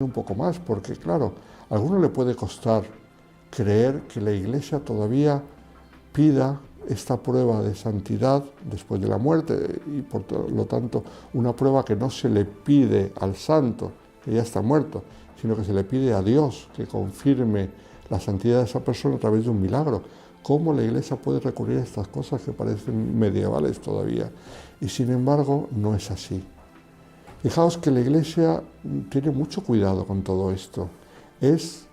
un poco más, porque claro, a alguno le puede costar creer que la Iglesia todavía pida esta prueba de santidad después de la muerte y por lo tanto una prueba que no se le pide al santo, que ya está muerto, sino que se le pide a Dios que confirme la santidad de esa persona a través de un milagro. ¿Cómo la Iglesia puede recurrir a estas cosas que parecen medievales todavía? Y sin embargo no es así. Fijaos que la Iglesia tiene mucho cuidado con todo esto. Es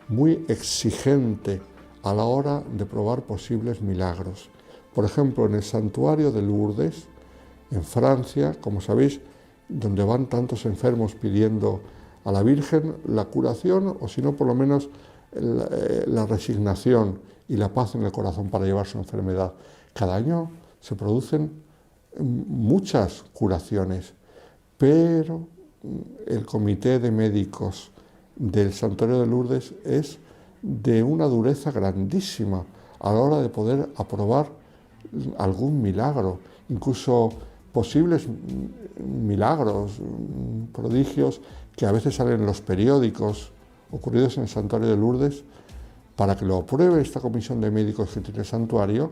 muy exigente a la hora de probar posibles milagros. Por ejemplo, en el santuario de Lourdes, en Francia, como sabéis, donde van tantos enfermos pidiendo a la Virgen la curación, o si no, por lo menos la resignación y la paz en el corazón para llevar su enfermedad. Cada año se producen muchas curaciones, pero el comité de médicos del santuario de Lourdes es de una dureza grandísima a la hora de poder aprobar algún milagro, incluso posibles milagros, prodigios que a veces salen en los periódicos ocurridos en el santuario de Lourdes. Para que lo apruebe esta comisión de médicos que tiene el santuario,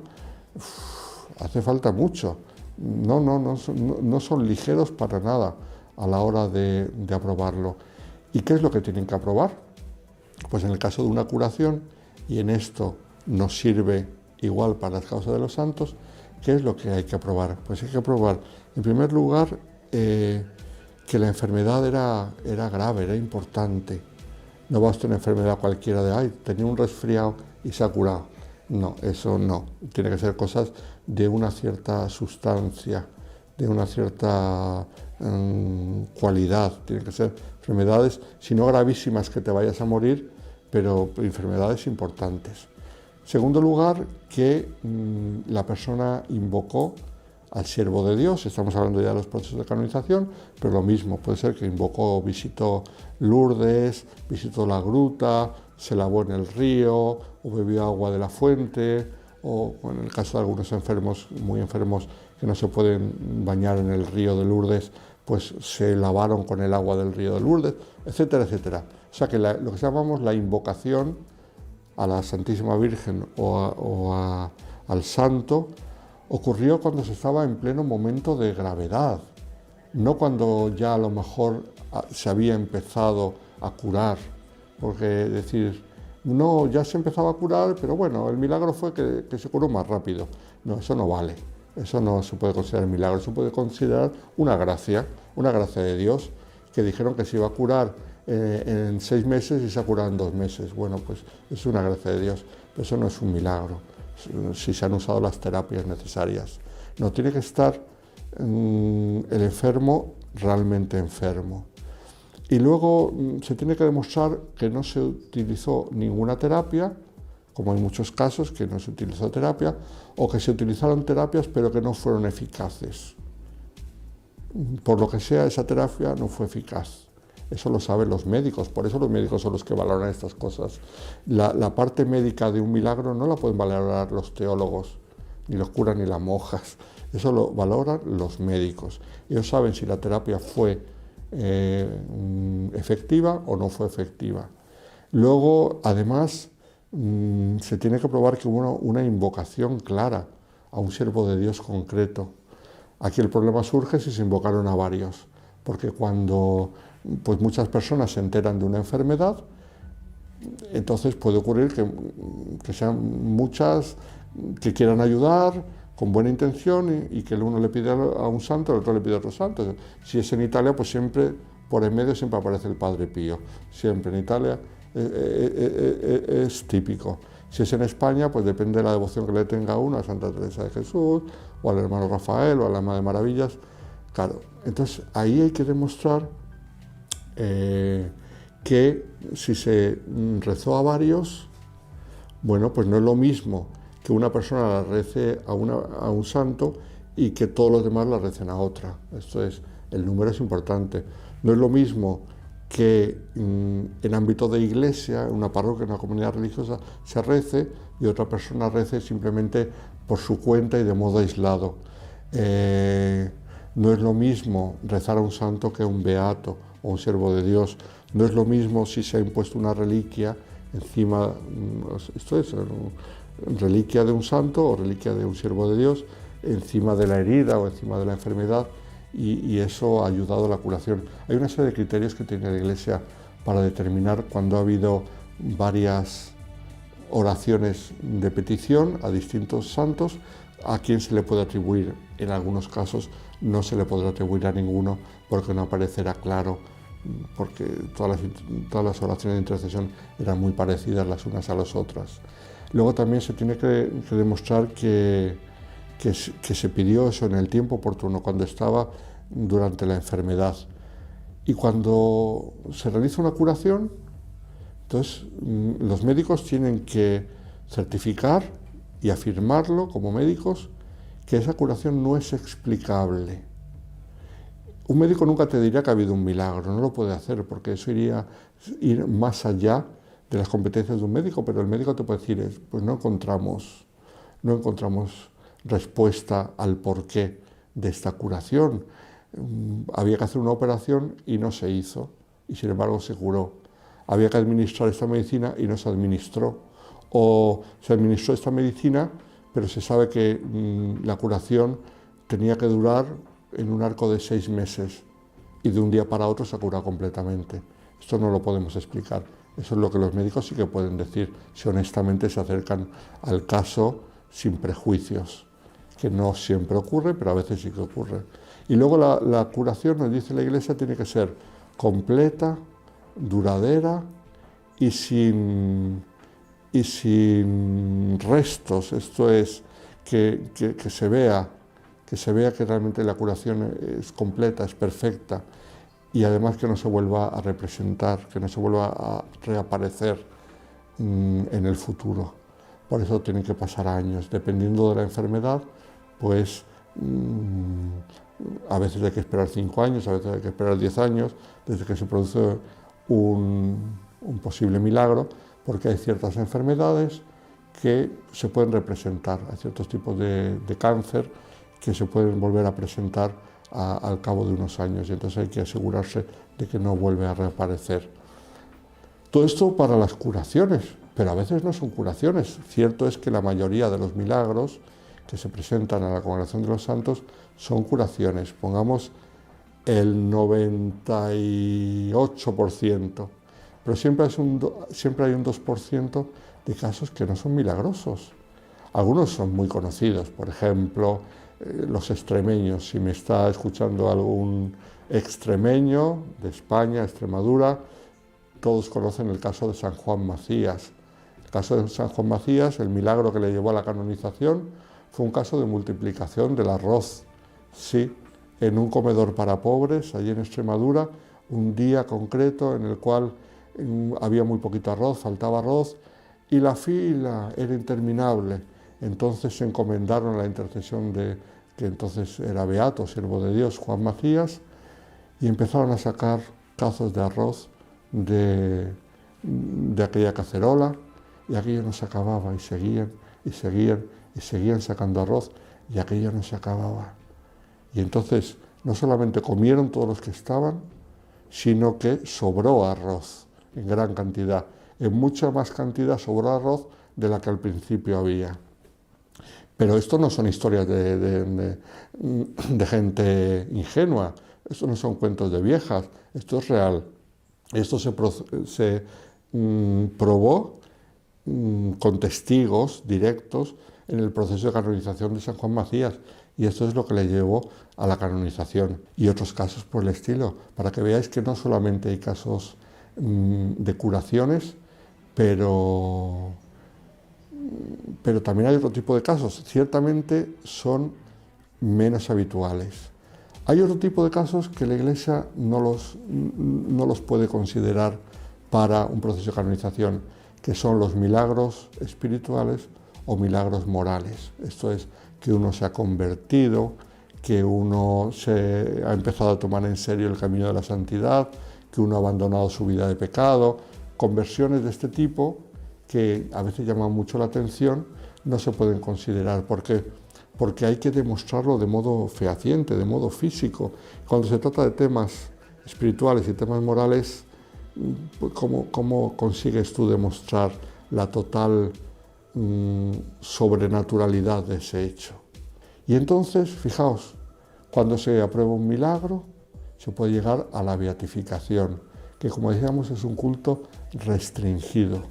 hace falta mucho. No son ligeros para nada a la hora de aprobarlo. ¿Y qué es lo que tienen que aprobar? Pues en el caso de una curación, y en esto nos sirve igual para las causas de los santos, ¿qué es lo que hay que aprobar? Pues hay que aprobar, en primer lugar, que la enfermedad era grave, era importante. No basta una enfermedad cualquiera de, ay, tenía un resfriado y se ha curado. No, eso no. Tiene que ser cosas de una cierta sustancia, de una cierta cualidad. Tienen que ser enfermedades, si no gravísimas que te vayas a morir, pero enfermedades importantes. En segundo lugar, que la persona invocó al siervo de Dios. Estamos hablando ya de los procesos de canonización, pero lo mismo, puede ser que invocó, visitó Lourdes, visitó la gruta, se lavó en el río, o bebió agua de la fuente, o en el caso de algunos enfermos, muy enfermos, que no se pueden bañar en el río de Lourdes, pues se lavaron con el agua del río de Lourdes, etcétera, etcétera. O sea que lo que llamamos la invocación a la Santísima Virgen al Santo ocurrió cuando se estaba en pleno momento de gravedad, no cuando ya a lo mejor se había empezado a curar, porque decir, no, ya se empezaba a curar, pero bueno, el milagro fue que se curó más rápido. No, eso no vale, eso no se puede considerar milagro, se puede considerar una gracia de Dios, que dijeron que se iba a curar en 6 meses y se ha curado en 2 meses. Bueno, pues es una gracia de Dios, pero eso no es un milagro, si se han usado las terapias necesarias. No, tiene que estar el enfermo realmente enfermo. Y luego se tiene que demostrar que no se utilizó ninguna terapia, como en muchos casos que no se utilizó terapia, o que se utilizaron terapias pero que no fueron eficaces. Por lo que sea, esa terapia no fue eficaz. Eso lo saben los médicos, por eso los médicos son los que valoran estas cosas. La parte médica de un milagro no la pueden valorar los teólogos, ni los curas, ni las monjas. Eso lo valoran los médicos. Ellos saben si la terapia fue efectiva o no fue efectiva. Luego, además, se tiene que probar que hubo una invocación clara a un siervo de Dios concreto. Aquí el problema surge si se invocaron a varios, porque cuando pues muchas personas se enteran de una enfermedad, entonces puede ocurrir que sean muchas que quieran ayudar con buena intención y que el uno le pide a un santo, el otro le pide a otro santo. Si es en Italia, pues siempre por en medio siempre aparece el Padre Pío, siempre en Italia es típico. Si es en España, pues depende de la devoción que le tenga uno a Santa Teresa de Jesús, o al hermano Rafael, o a la Ama de Maravillas. Claro, entonces ahí hay que demostrar que si se rezó a varios, bueno, pues no es lo mismo que una persona la rece a un santo y que todos los demás la recen a otra. Esto es, el número es importante. No es lo mismo que en ámbito de iglesia, en una parroquia, en una comunidad religiosa, se rece y otra persona rece simplemente por su cuenta y de modo aislado. No es lo mismo rezar a un santo que a un beato o un siervo de Dios, No es lo mismo si se ha impuesto una reliquia encima, esto es, reliquia de un santo o reliquia de un siervo de Dios, encima de la herida o encima de la enfermedad, y eso ha ayudado a la curación. Hay una serie de criterios que tiene la Iglesia para determinar cuando ha habido varias oraciones de petición a distintos santos, a quién se le puede atribuir. En algunos casos no se le podrá atribuir a ninguno porque no aparecerá claro, porque todas las oraciones de intercesión eran muy parecidas las unas a las otras. Luego también se tiene que demostrar que se pidió eso en el tiempo oportuno, cuando estaba durante la enfermedad. Y cuando se realiza una curación, entonces los médicos tienen que certificar y afirmarlo como médicos que esa curación no es explicable. Un médico nunca te dirá que ha habido un milagro, no lo puede hacer porque eso iría ir más allá de las competencias de un médico, pero el médico te puede decir, pues no encontramos respuesta al porqué de esta curación. Había que hacer una operación y no se hizo, y sin embargo se curó. Había que administrar esta medicina y no se administró. O se administró esta medicina, pero se sabe que la curación tenía que durar en un arco de 6 meses y de un día para otro se ha curado completamente. Esto no lo podemos explicar. Eso es lo que los médicos sí que pueden decir, si honestamente se acercan al caso sin prejuicios, que no siempre ocurre, pero a veces sí que ocurre. Y luego la curación, nos dice la Iglesia, tiene que ser completa, duradera y sin restos. Esto es, que se vea que realmente la curación es completa, es perfecta, y además que no se vuelva a representar, que no se vuelva a reaparecer en el futuro. Por eso tienen que pasar años. Dependiendo de la enfermedad, pues a veces hay que esperar 5 años, a veces hay que esperar 10 años, desde que se produce un posible milagro, porque hay ciertas enfermedades que se pueden representar, hay ciertos tipos de cáncer que se pueden volver a presentar al cabo de unos años, y entonces hay que asegurarse de que no vuelve a reaparecer. Todo esto para las curaciones, pero a veces no son curaciones. Cierto es que la mayoría de los milagros que se presentan a la Congregación de los Santos son curaciones, pongamos el 98%, pero siempre hay un 2% de casos que no son milagrosos. Algunos son muy conocidos, por ejemplo, los extremeños. Si me está escuchando algún extremeño de España, Extremadura, todos conocen el caso de San Juan Macías. El caso de San Juan Macías, el milagro que le llevó a la canonización, fue un caso de multiplicación del arroz. Sí, en un comedor para pobres, allí en Extremadura, un día concreto en el cual había muy poquito arroz, faltaba arroz, y la fila era interminable. Entonces se encomendaron a la intercesión de, que entonces era beato, siervo de Dios, Juan Macías, y empezaron a sacar cazos de arroz de aquella cacerola, y aquello no se acababa, y seguían sacando arroz, y aquello no se acababa. Y entonces no solamente comieron todos los que estaban, sino que sobró arroz en gran cantidad. En mucha más cantidad sobró arroz de la que al principio había. Pero esto no son historias de gente ingenua, esto no son cuentos de viejas, esto es real. Esto se probó con testigos directos en el proceso de canonización de San Juan Macías, y esto es lo que le llevó a la canonización, y otros casos por el estilo, para que veáis que no solamente hay casos de curaciones, pero también hay otro tipo de casos. Ciertamente son menos habituales. Hay otro tipo de casos que la Iglesia no los puede considerar para un proceso de canonización, que son los milagros espirituales o milagros morales. Esto es, que uno se ha convertido, que uno se ha empezado a tomar en serio el camino de la santidad, que uno ha abandonado su vida de pecado. Conversiones de este tipo, que a veces llaman mucho la atención, no se pueden considerar. ¿Por qué? Porque hay que demostrarlo de modo fehaciente, de modo físico. Cuando se trata de temas espirituales y temas morales, ¿Cómo consigues tú demostrar la total sobrenaturalidad de ese hecho? Y entonces, fijaos, cuando se aprueba un milagro, se puede llegar a la beatificación, que como decíamos es un culto restringido.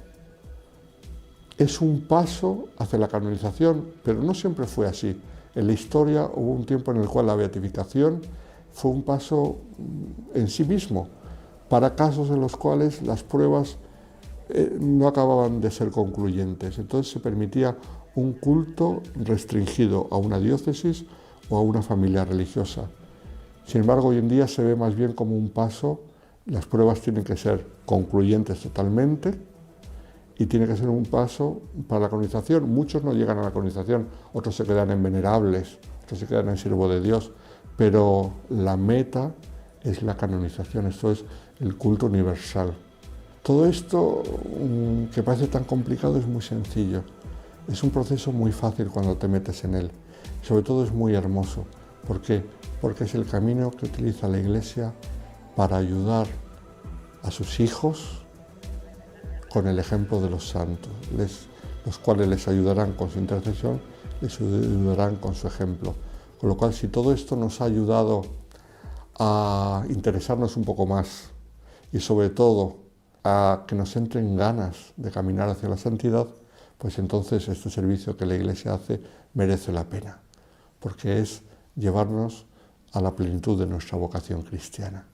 Es un paso hacia la canonización, pero no siempre fue así. En la historia hubo un tiempo en el cual la beatificación fue un paso en sí mismo, para casos en los cuales las pruebas no acababan de ser concluyentes. Entonces se permitía un culto restringido a una diócesis o a una familia religiosa. Sin embargo, hoy en día se ve más bien como un paso, las pruebas tienen que ser concluyentes totalmente y tiene que ser un paso para la canonización. Muchos no llegan a la canonización, otros se quedan en venerables, otros se quedan en siervo de Dios, pero la meta es la canonización, esto es el culto universal. Todo esto que parece tan complicado es muy sencillo, es un proceso muy fácil cuando te metes en él, sobre todo es muy hermoso. ¿Por qué? Porque es el camino que utiliza la Iglesia para ayudar a sus hijos con el ejemplo de los santos, los cuales les ayudarán con su intercesión, les ayudarán con su ejemplo. Con lo cual, si todo esto nos ha ayudado a interesarnos un poco más y sobre todo a que nos entren ganas de caminar hacia la santidad, pues entonces este servicio que la Iglesia hace merece la pena, porque es llevarnos a la plenitud de nuestra vocación cristiana.